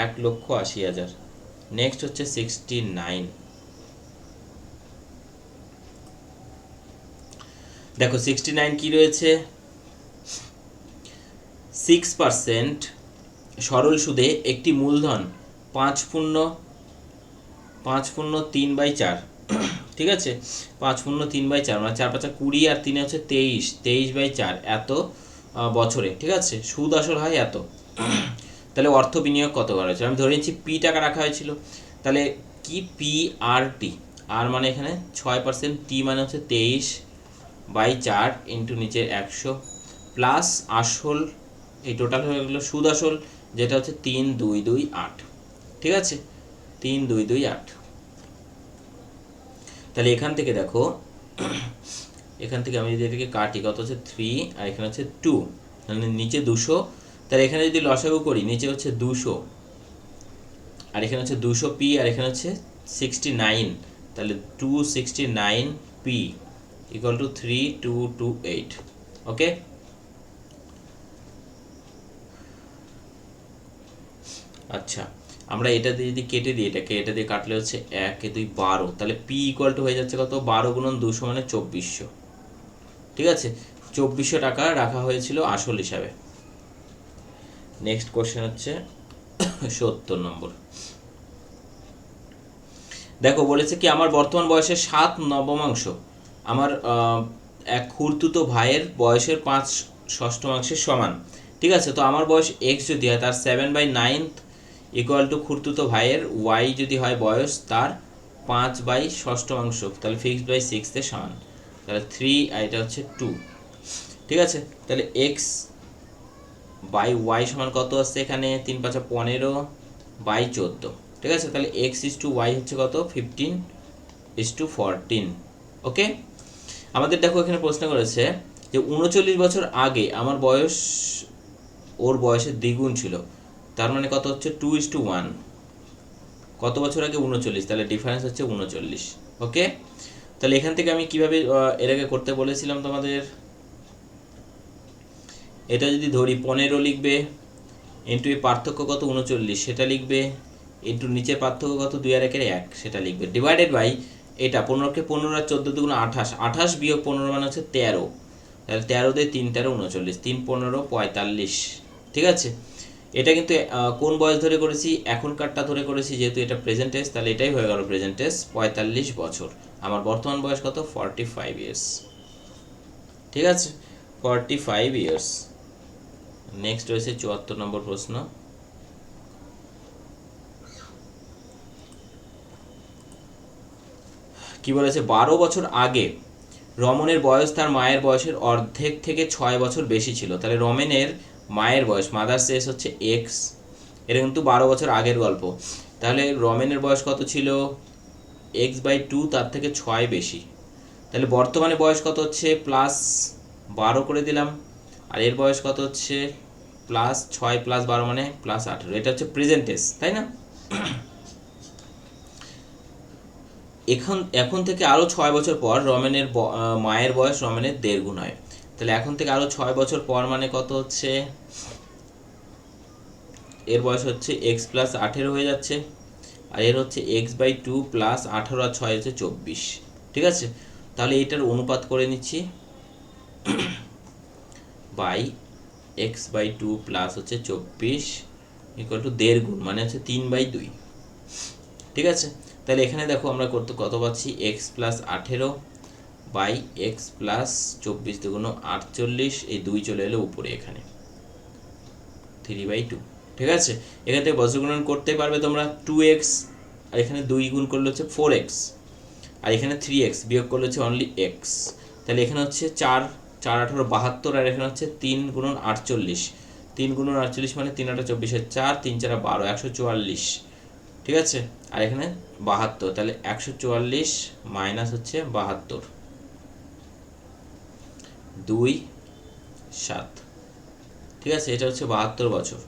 1,80,000। নেক্সট হচ্ছে 69। দেখো 69 কি রয়েছে? 6% সরল সুদে একটি মূলধন 5.3/4। ঠিক আছে, 5.3/4 মানে 4 5 20 আর 3 হচ্ছে 23/4 এত বছরে। ঠিক আছে, সুদ আসল হয় এত। তাহলে অর্থ বিনিয়োগ কত করা হয়েছিল? আমি ধরে নিচ্ছি পি টাকা রাখা হয়েছিল। তাহলে কি পি আর টি? আর মানে এখানে 6%, টি মানে হচ্ছে 23/4 ইন্টু নিচে 100 প্লাস আসল, এই টোটাল হয়ে গেলো সুদ আসল, যেটা হচ্ছে 3,228। ঠিক আছে, 3,228। তাহলে এখান থেকে দেখো, এখান থেকে আমি যদি এটাকে কাটি, কত হচ্ছে 3 আর এখানে হচ্ছে 2, মানে নিচে 200। তাহলে এখানে যদি লসাগু করি, নিচে হচ্ছে 200 আর এখানে হচ্ছে 200 পি আর এখানে হচ্ছে 69, তাহলে 269 পি ইকুয়াল টু 3228। ওকে, আচ্ছা, আমরা এটা দিয়ে যদি কেটে দিই, এটাকে এটা দিয়ে কাটলে হচ্ছে 1 2 12, তাহলে পি ইকুয়াল টু হয়ে যাচ্ছে কত? 12 × 200 মানে 2400। ঠিক আছে, 2400 টাকা রাখা হয়েছিল আসল হিসাবে। নেক্সট কোশ্চেন হচ্ছে 70 নম্বর। দেখো বলেছে কি আমার বর্তমান বয়সের 7/9 আমার এক খুড়তুতো ভাইয়ের বয়সের 5/6 সমান। ঠিক আছে, তো আমার বয়স এক্স যদি হয়, তার 7/9 ইকুয়াল টু খুড়তুতো ভাইয়ের ওয়াই যদি হয় বয়স তার 5/6, তাহলে 6/6 এর সমান। তাহলে 3 আর এটা হচ্ছে 2। ঠিক আছে, তাহলে এক্স বাই ওয়াই সমান কত আসছে? এখানে 3 5 15/14। ঠিক আছে, তাহলে এক্স ইস টু ওয়াই হচ্ছে কত? 15:14। ওকে, আমাদের দেখো এখানে প্রশ্ন করেছে যে 39 বছর আগে আমার বয়স ওর বয়সের দ্বিগুণ ছিল, তার মানে কত হচ্ছে? 2:1। কত বছর আগে? 39, তাহলে ডিফারেন্স হচ্ছে 39। ওকে, তাহলে এখান থেকে আমি কিভাবে এর আগে করতে বলেছিলাম তোমাদের, এটা যদি ধরি 15 লিখবে, ইন্টু এই পার্থক্য কত? 39 সেটা লিখবে, ইন্টু নিচের পার্থক্য কত? 2 আর 1 সেটা লিখবে, ডিভাইডেড বাই এটা 15কে 15 আর 14 দুগুণ 28, 28 বিয়োগ 15 মানে হচ্ছে 13, তাহলে 13 দিয়ে 3 13 39, 3 15 45। ঠিক আছে, এটা কিন্তু কোন বয়স ধরে করেছি, এখনকারটা ধরে করেছি, যেহেতু এটা প্রেজেন্ট এজ, তাহলে এটাই হয়ে গেল প্রেজেন্ট এজ 45 বছর। আমার বর্তমান বয়স কত, 45 ইয়ার্স। ঠিক আছে, 45 ইয়ার্স। নেক্সট রয়েছে 74 নম্বর প্রশ্ন। কি বলেছে, 12 বছর আগে রমণের বয়স তার মায়ের বয়সের অর্ধেক থেকে 6 বছর বেশি ছিল। তাহলে রমেনের মায়ের বয়স, মাদার্স এজ হচ্ছে এক্স, এটা কিন্তু 12 বছর আগের গল্প। তাহলে রমেনের বয়স কত ছিল, x/2, তার থেকে 6 বেশি। তাহলে বর্তমানে বয়স কত হচ্ছে, +12 করে দিলাম, আর এর বয়স কত হচ্ছে +6 + 12 মানে +18। এটা হচ্ছে প্রেজেন্ট এজ, তাই না? এখন থেকে আরও 6 বছর পর রমেনের মায়ের বয়স রমেনের 1.5 গুণ হয়। তাহলে এখন থেকে আরও 6 বছর পর মানে কত হচ্ছে, এর বয়স হচ্ছে x+18 হয়ে যাচ্ছে, আর এর হচ্ছে x/2 +18 আর 6 হচ্ছে 24। ঠিক আছে, তাহলে এইটার অনুপাত করে নিচ্ছি, বাই x/2 প্লাস হচ্ছে 24 ইকুয়াল টু 1.5 গুণ মানে হচ্ছে 3/2। ঠিক আছে, তাহলে এখানে দেখো আমরা কত পাচ্ছি, x+18 বাই x+24 দুগুণ 48, এই 2 চলে এলো উপরে এখানে 3/2। ঠিক আছে, এখান থেকে বজ্রগুণন করতে পারবে তোমরা, 2x আর এখানে 2 গুণ করলে হচ্ছে 4x, আর এখানে 3x বিয়োগ করলে হচ্ছে অনলি x। তাহলে এখানে হচ্ছে 4 4 18 72, আর এখানে হচ্ছে 3 গুণন 48, 3 গুণন 48 মানে 3 8 24 4, 3 4 12, 144। ঠিক আছে, আর এখানে 72, তাহলে 144 মাইনাস হচ্ছে 72, 2 7। ঠিক আছে, এটা হচ্ছে 72 বছর।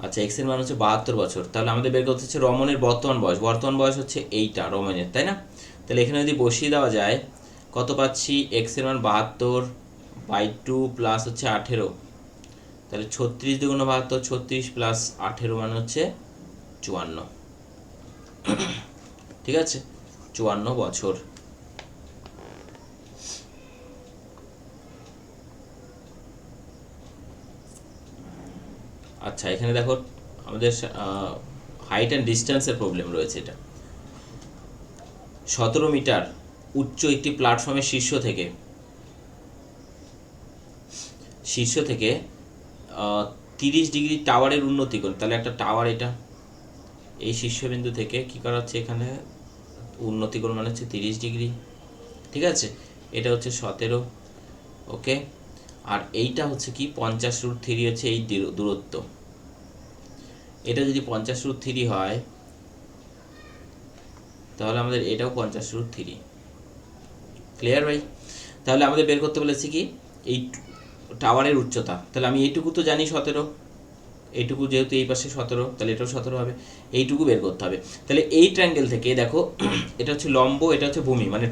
আচ্ছা, এক্স এর মান হচ্ছে 72 বছর। তাহলে আমাদের বের করতে হচ্ছে রমণের বর্তমান বয়স। বর্তমান বয়স হচ্ছে এইটা রমণের, তাই না? তাহলে এখানে যদি বসিয়ে দেওয়া যায়, কত পাচ্ছি, এক্স এর মান 72/2 প্লাস হচ্ছে 18, তাহলে 36 দুগুণ 72, 36 প্লাস 18 মানে হচ্ছে 54। ঠিক আছে, 54 বছর। আচ্ছা, এখানে দেখো আমাদের হাইট অ্যান্ড ডিস্টেন্সের প্রবলেম রয়েছে। এটা 17 মিটার উচ্চ একটি প্ল্যাটফর্মের শীর্ষ থেকে 30 ডিগ্রি টাওয়ারের উন্নতি করে। তাহলে একটা টাওয়ার, এটা এই শীর্ষবিন্দু থেকে কি করা হচ্ছে, এখানে উন্নতি করে মানে হচ্ছে 30 ডিগ্রি। ঠিক আছে, এটা হচ্ছে 17। ওকে, আর এইটা হচ্ছে কি 50√3 হচ্ছে এই দূরত্ব। এটা যদি 50√3 হয়, তাহলে আমাদের এটাও 50√3। ক্লিয়ার ভাই? তাহলে আমাদের বের করতে বলেছি কি, এই টাওয়ারের উচ্চতা। তাহলে আমি এইটুকু তো জানি 17, এইটুকু যেহেতু এই পাশে 17, তাহলে এটাও 17 হবে। এইটুকু বের করতে হবে। তাহলে এই ট্রায়াঙ্গেল থেকে দেখো, এটা হচ্ছে লম্ব, এটা হচ্ছে ভূমি, মানে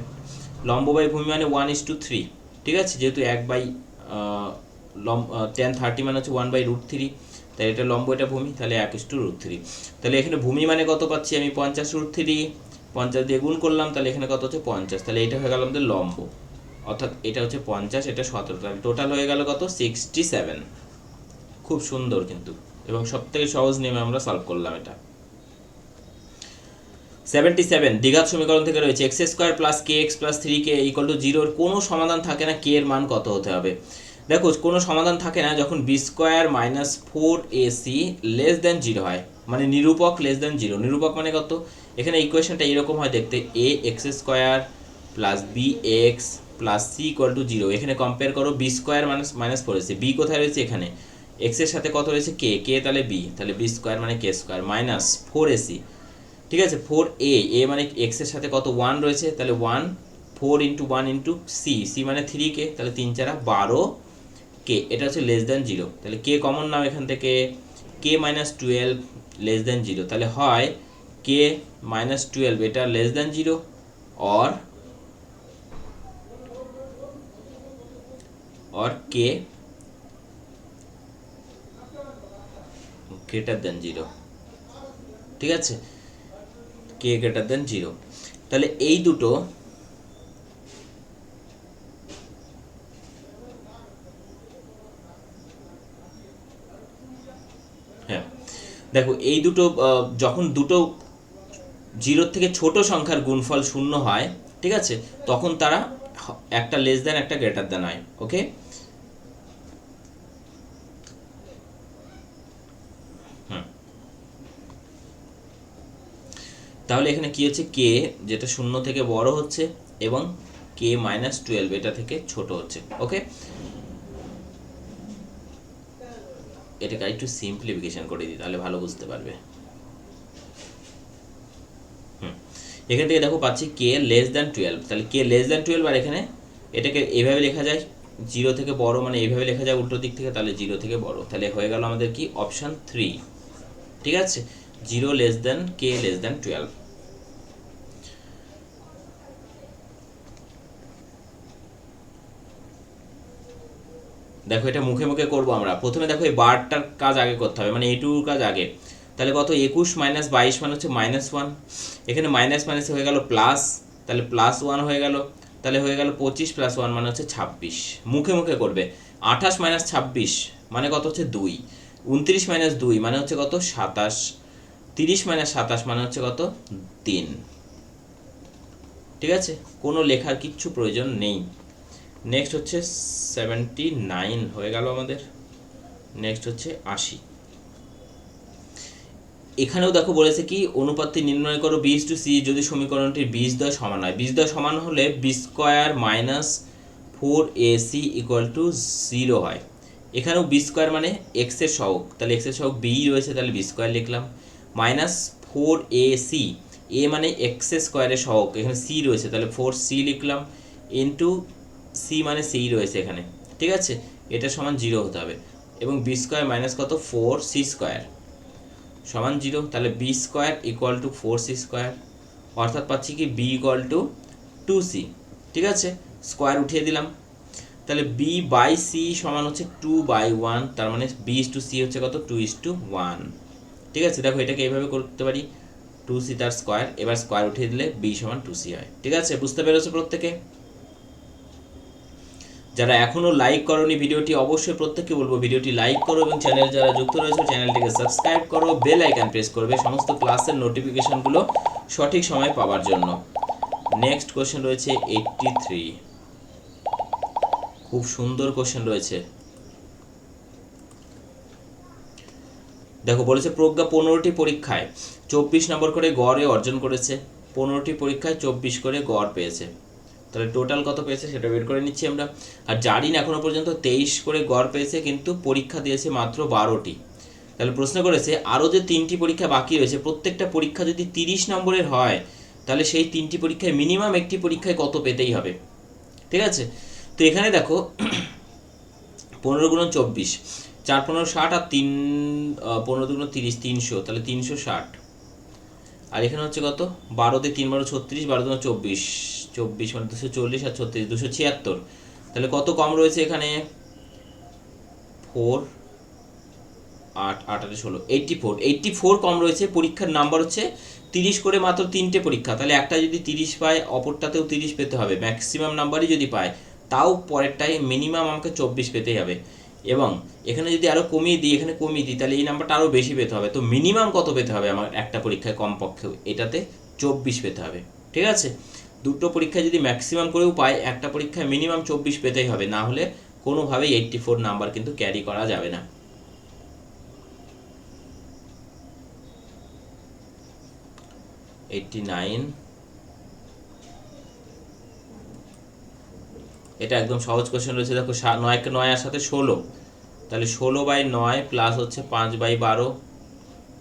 লম্ব বাই ভূমি মানে 1:3। ঠিক আছে, যেহেতু 10 30 মানে হচ্ছে 1/√3, তাহলে এটা লম্ব, এটা ভূমি, তাহলে 1:√3। তাহলে এখানে ভূমি মানে কত পাচ্ছি আমি, 50√3, 50 দিয়ে গুণ করলাম, তাহলে এখানে কত হচ্ছে 50। তাহলে এটা হয়ে গেল আমাদের লম্ব, অর্থাৎ এটা হচ্ছে 50, এটা 17, তাহলে টোটাল হয়ে গেল কত, 67। খুব সুন্দর কিন্তু, এবং সবথেকে সহজ নিয়মে আমরা সলভ করলাম এটা। 77 দ্বিঘাত সমীকরণ থেকে রয়েছে x² + kx + 3k = 0 এর কোনো সমাধান থাকে না, k এর মান কত হতে হবে। দেখো, কোনো সমাধান থাকে না যখন b² - 4ac < 0 হয়, মানে নিরূপক < 0। নিরূপক মানে কত, এখানে ইকুয়েশনটা এরকম হয় দেখতে, ax² + bx + c = 0। এখানে কম্পেয়ার করো, b² - 4ac, b কোথায় রয়েছে, এখানে x এর সাথে কত রয়েছে, k, তাহলে b, তাহলে b² মানে k² - 4ac। ঠিক আছে, 4a, a মানে x এর সাথে কত 1 রয়েছে, তাহলে 1, 4 × 1 × c, c মানে 3k, তাহলে 3 4 12 k, এটা হচ্ছে <0। তাহলে k কমন নাও এখান থেকে, k - 12 <0। তাহলে হয় k - 12 এটা <0 or k <0। ঠিক আছে, k <0। তাহলে এই দুটো দেখো এই দুটো যখন দুটো জিরোর থেকে ছোট সংখ্যার গুণফল শূন্য হয়, ঠিক আছে, তখন তারা একটা লেস দেন একটা গ্রেটার দেন হয়। ওকে, তাহলে এখানে কি হচ্ছে, কে যেটা শূন্য থেকে বড় হচ্ছে এবং কে -12 এটা থেকে ছোট হচ্ছে। ওকে, এটাকে একটু সিম্পলিফিকেশন করে দিই তাহলে ভালো বুঝতে পারবে। এখান থেকে দেখো পাচ্ছি কে <12, তাহলে কে <12 আর এখানে এটাকে এইভাবে লেখা যায়, জিরো থেকে বড় মানে এইভাবে লেখা যায় উল্টো দিক থেকে, তাহলে জিরো থেকে বড়, তাহলে হয়ে গেল আমাদের কি অপশান 3। ঠিক আছে, জিরো কে <12। দেখো এটা মুখে মুখে করবো আমরা। প্রথমে দেখো এই বারটার কাজ আগে করতে হবে, মানে এইটুকুর কাজ আগে। তাহলে কত, 21 - 22 মানে হচ্ছে -1, এখানে মাইনাস মাইনাস হয়ে গেল প্লাস, তাহলে +1 হয়ে গেল, তাহলে হয়ে গেল 25 + 1 মানে হচ্ছে 26। মুখে মুখে করবে। 28 - 26 মানে কত হচ্ছে 2, 29 - 2 মানে হচ্ছে কত 27, 30 - 27 মানে হচ্ছে কত 3। ঠিক আছে, কোনো লেখার কিচ্ছু প্রয়োজন নেই। নেক্সট হচ্ছে 79 হয়ে গেল আমাদের। নেক্সট হচ্ছে 80। এখানেও দেখো বলেছে কি, অনুপাতটি নির্ণয় করো b/c যদি সমীকরণটির বীজদ্বয় সমান হয়। বীজদ্বয় সমান হলে b² - 4ac = 0 হয়। এখানেও b² মানে x এর সহগ, তাহলে x এর সহগ b রয়েছে, তাহলে b² লিখলাম, -4ac, a মানে x স্কোয়ারের সহগ, এখানে c রয়েছে তাহলে 4c লিখলাম, ইন্টু c মানে c রয়েছে এখানে। ঠিক আছে, এটা সমান 0 হতে হবে, এবং b² মাইনাস কত 4c² সমান 0, তাহলে b² = 4c², অর্থাৎ পাচ্ছি কি b = 2c। ঠিক আছে, স্কোয়ার উঠিয়ে দিলাম, তাহলে b/c সমান হচ্ছে 2/1, তার মানে b/c হচ্ছে কত 2:1। ঠিক আছে, দেখো এটাকে এইভাবে করতে পারি, 2c তার স্কোয়ার, এবার স্কোয়ার উঠিয়ে দিলে b সমান 2c হয়। ঠিক আছে, বুঝতে পেরেছো প্রত্যেকে? যারা এখনো লাইক করোনি ভিডিওটি, অবশ্যই প্রত্যেককে বলবো ভিডিওটি লাইক করো, এবং চ্যানেল যারা যুক্ত রয়েছে চ্যানেলটিকে সাবস্ক্রাইব করো, বেল আইকন প্রেস করবে সমস্ত ক্লাসের নোটিফিকেশনগুলো সঠিক সময়ে পাওয়ার জন্য। নেক্সট কোশ্চেন রয়েছে 83, খুব সুন্দর কোশ্চেন রয়েছে। দেখো বলেছে প্রজ্ঞা 15টি পরীক্ষায় 24 নম্বর করে গড়ে অর্জন করেছে, 15টি পরীক্ষায় 24 করে গড় পেয়েছে, তাহলে টোটাল কত পেয়েছে সেটা বের করে নিচ্ছি আমরা। আর জারিন এখনো পর্যন্ত 23 করে গড় পেয়েছে, কিন্তু পরীক্ষা দিয়েছে মাত্র 12টি। তাহলে প্রশ্ন করেছে আরও যে 3টি পরীক্ষা বাকি রয়েছে, প্রত্যেকটা পরীক্ষা যদি 30 নম্বরের হয়, তাহলে সেই 3টি পরীক্ষায় মিনিমাম একটি পরীক্ষায় কত পেতেই হবে। ঠিক আছে, তো এখানে দেখো 15 × 24, 4 × 15 = 60, আর 15 × 30 300, তাহলে 360। আর এখানে হচ্ছে কত 12 দিয়ে 3 × 36, 12 × 24, 24 মানে 240, আর 36 276, তাহলে কত কম রয়েছে এখানে 4 8 8 8 16 84 কম রয়েছে। পরীক্ষার নাম্বার হচ্ছে 30 করে, মাত্র 3টে পরীক্ষা, তাহলে একটা যদি 30 পায় অপরটাতেও 30 পেতে হবে, ম্যাক্সিমাম নাম্বারই যদি পায়, তাও পরেরটাই মিনিমাম আমাকে 24 পেতেই হবে। এবং এখানে যদি আরও কমিয়ে দিই, এখানে কমিয়ে দিই, তাহলে এই নাম্বারটা আরও বেশি পেতে হবে। তো মিনিমাম কত পেতে হবে আমার একটা পরীক্ষায়, কমপক্ষেও এটাতে 24 পেতে হবে। ঠিক আছে, দুটো পরীক্ষায় যদি ম্যাক্সিমাম করেও পায়, একটা পরীক্ষায় মিনিমাম 24 পেতেই হবে, না হলে কোনোভাবেই 84 নাম্বার কিন্তু ক্যারি করা যাবে না। 89, এটা একদম সহজ কোশ্চেন রয়েছে। দেখো 9 9 সাথে 16, তাহলে 16/9 প্লাস হচ্ছে 5/12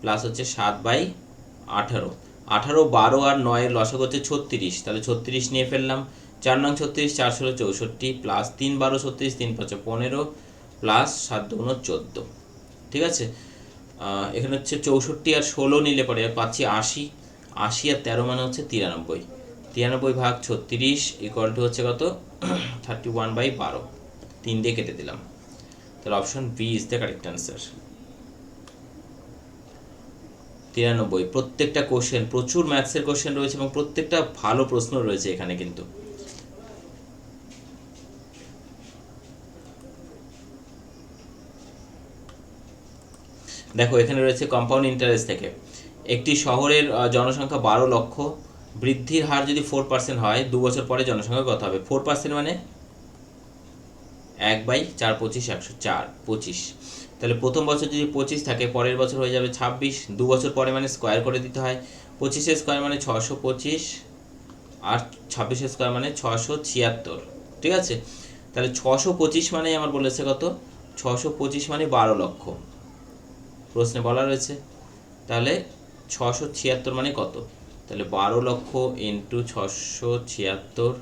প্লাস হচ্ছে 7/18, 18 12 আর 9 এর লসাগু হচ্ছে 36, তাহলে 36 নিয়ে ফেললাম। 4 নং 36, 4 16 64, প্লাস 3 12 36, 3 5 15, প্লাস 7 2 14। ঠিক আছে, এখানে হচ্ছে 64 আর 16 নিলে পরে পাচ্ছি 80, 80 আর 13 মানে হচ্ছে 93, 93 ভাগ 36 = হচ্ছে কত 31/12, 3 দিয়ে কেটে দিলাম, তাহলে option B is the correct answer. 93, প্রত্যেকটা কোশ্চেন, প্রচুর ম্যাথসের কোশ্চেন রয়েছে এবং প্রত্যেকটা ভালো প্রশ্ন রয়েছে এখানে কিন্তু। দেখো এখানে রয়েছে কম্পাউন্ড ইন্টারেস্ট থেকে একটি শহরের জনসংখ্যা 12 লক্ষ, বৃদ্ধির হার যদি 4% হয় 2 বছর পরে জনসংখ্যা কত হবে? 4% মানে 1/4 25 104 25। তাহলে প্রথম বছর যদি 25 থাকে, পরের বছর হয়ে যাবে 26, 2 বছর পরে মানে স্কোয়ার করে দিতে হয়। 25 স্কোয়ার মানে 625, আর 26 স্কোয়ার মানে 676, ঠিক আছে। তাহলে 625 মানে আমার বলেছে কত? 625 মানে 12 লক্ষ, প্রশ্নে বলা রয়েছে। তাহলে 676 মানে কত? তাহলে 12 লক্ষ ইন্টু 676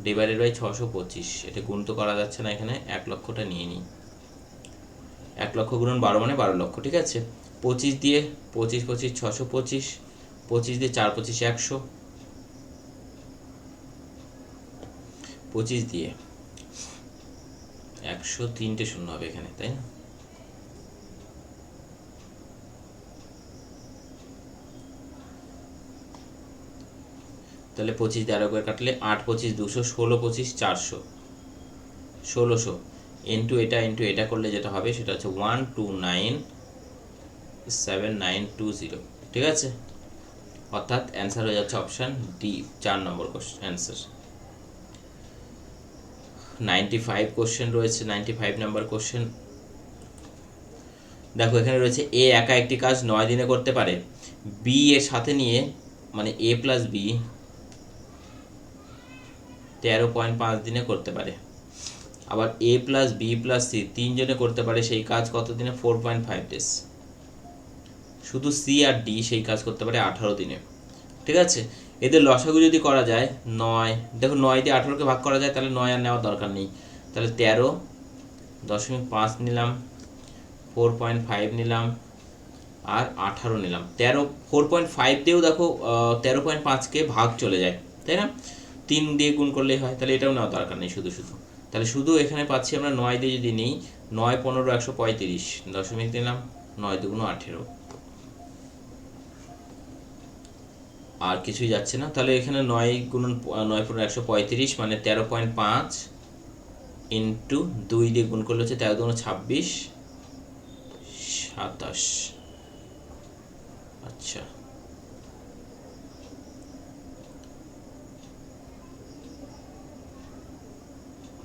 ডিভাইডেড বাই 625, এটা গুণ তো করা যাচ্ছে না, এখানে 1 লক্ষটা নিয়ে নিই। 1 লক্ষ গুণন 12 মানে 12 লক্ষ, ঠিক আছে। 25 দিয়ে 25 25 625, 25 দিয়ে 4 25 100, 25 দিয়ে 100, 3টে শূন্য হবে এখানে, তাই না? তাহলে 25 দিয়ে 11 করে কাটলে 8 25 200, 16 25 400, 1600 ইন্টু এটা করলে যেটা হবে সেটা হচ্ছে 1297920, ঠিক আছে। অর্থাৎ অ্যান্সার হয়ে যাচ্ছে অপশান ডি, 4 নম্বর কোশ্চেন অ্যান্সার। 95 কোশ্চেন রয়েছে, 95 নাম্বার কোশ্চেন। দেখো এখানে রয়েছে এ একা একটি কাজ 9 দিনে করতে পারে, বি এর সাথে নিয়ে মানে এ প্লাস বি 13.5 দিনে করতে পারে। আবার এ প্লাস বি প্লাস সি 3 জনে করতে পারে সেই কাজ কত দিনে? 4.5 ডেজ। শুধু সি আর ডি সেই কাজ করতে পারে 18 দিনে, ঠিক আছে। এদের লসাগু যদি করা যায় 9, দেখো 9 দিয়ে 18কে ভাগ করা যায়, তাহলে 9 আর নেওয়ার দরকার নেই। তাহলে 13.5 নিলাম, 4.5 নিলাম, আর 18 নিলাম। 4.5 দিয়েও দেখো 13.5কে ভাগ চলে যায়, তাই না? 3 দিয়ে গুণ করলেই হয়, তাহলে এটাও নেওয়ার দরকার নেই শুধু শুধু। তাহলে শুধু এখানে পাচ্ছি আমরা 9 দিয়ে যদি নিই, 9 15 135, দশমিক দিলাম, 9 2 18, আর কিছুই যাচ্ছে না। তাহলে এখানে 9 গুণন 9 15 135 মানে 13.5 ইন্টু 2 দিয়ে গুণ করলে হচ্ছে 13 2 26 27। আচ্ছা,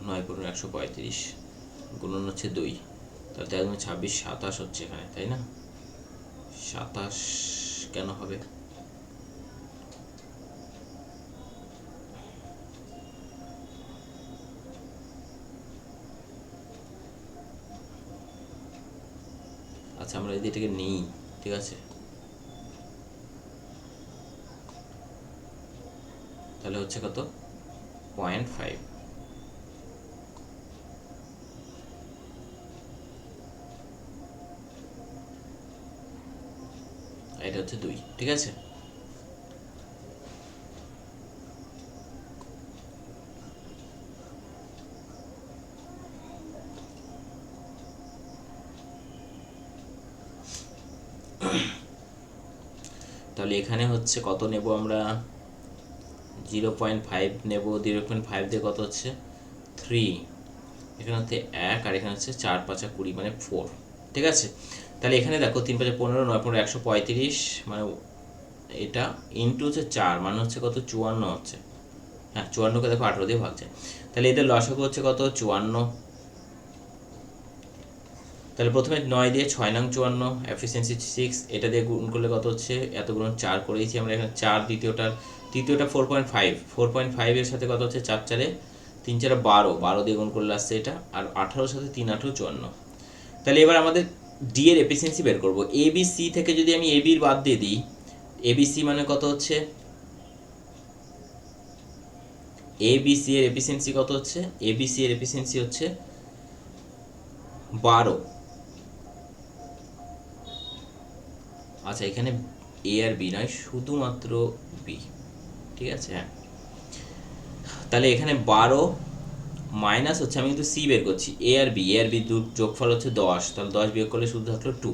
নয় 15 135 গুণন হচ্ছে 2, তাহলে 13 26 27 হচ্ছে এখানে, তাই না? 27 কেন হবে? আচ্ছা, আমরা যদি এটাকে নিই, ঠিক আছে, তাহলে হচ্ছে কত? 0.5। এটা হচ্ছে 2, ঠিক আছে। তাহলে এখানে হচ্ছে কত নেব আমরা? 0.5 নেব, 0.5 দিয়ে কত হচ্ছে? 3, এখানে হচ্ছে 1, আর এখানে হচ্ছে 4 5 20 মানে 4, ঠিক আছে। তাহলে এখানে দেখো 3 5 15, 9 15 135 মানে এটা ইন্টু হচ্ছে 4 মানে হচ্ছে কত? 54 হচ্ছে। হ্যাঁ, 54কে দেখো 18 দিয়ে ভাগছে, তাহলে এদের লসাগু হচ্ছে কত? 54। তাহলে প্রথমে 9 দিয়ে 6 নং 54, এফিসিয়েন্সি 6, এটা দিয়ে গুণ করলে কত হচ্ছে? এত গুণ 4 করেইছি আমরা এখানে, 4 তৃতীয়টা 4.5, 4.5 এর সাথে কত হচ্ছে? 4 4 3 4 12, 12 দিয়ে গুণ করলে আসছে এটা, আর 18 সাথে 3 18 54। তাহলে এবার আমাদের ডি এর এফিসিয়েন্সি বের করব। এ বি সি থেকে যদি আমি এ বির বাদ দিয়ে দিই, এ বি সি মানে কত হচ্ছে? এ বি সি এর এফিসিয়েন্সি কত হচ্ছে? এ বি সি এর এফিসিয়েন্সি হচ্ছে 12। আচ্ছা, এখানে এ আর বি নয়, শুধুমাত্র বি, ঠিক আছে। হ্যাঁ, তাহলে এখানে 12 মাইনাস হচ্ছে, আমি কিন্তু সি বের করছি, এ আর বি যোগফল হচ্ছে 10, তাহলে 10 বিয়োগ করলে শুধু থাকলো 2।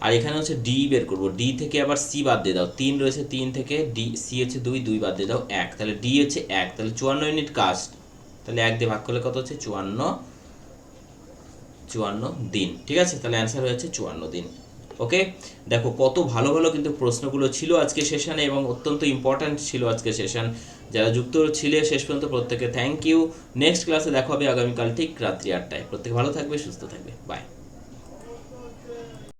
আর এখানে হচ্ছে ডি বের করবো, ডি থেকে আবার সি বাদ দিয়ে দাও, 3 রয়েছে, 3 থেকে ডি সি হচ্ছে 2, 2 বাদ দিয়ে দাও 1, তাহলে ডি হচ্ছে 1, তাহলে 54 ইউনিট কাজ, তাহলে 1 দিয়ে ভাগ করলে কত হচ্ছে? 54 দিন, ঠিক আছে। তাহলে অ্যান্সার হয়েছে 54 দিন। ওকে, দেখো কত ভালো ভালো কিন্তু প্রশ্নগুলো ছিল আজকে সেশনে এবং অত্যন্ত ইম্পর্ট্যান্ট ছিল আজকে সেশন। যারা যুক্ত ছিলে শেষ পর্যন্ত প্রত্যেকে থ্যাংক ইউ। নেক্সট ক্লাসে দেখা হবে আগামীকাল ঠিক রাত্রি 8টায়। প্রত্যেকে ভালো থাকবে, সুস্থ থাকবে, বাই।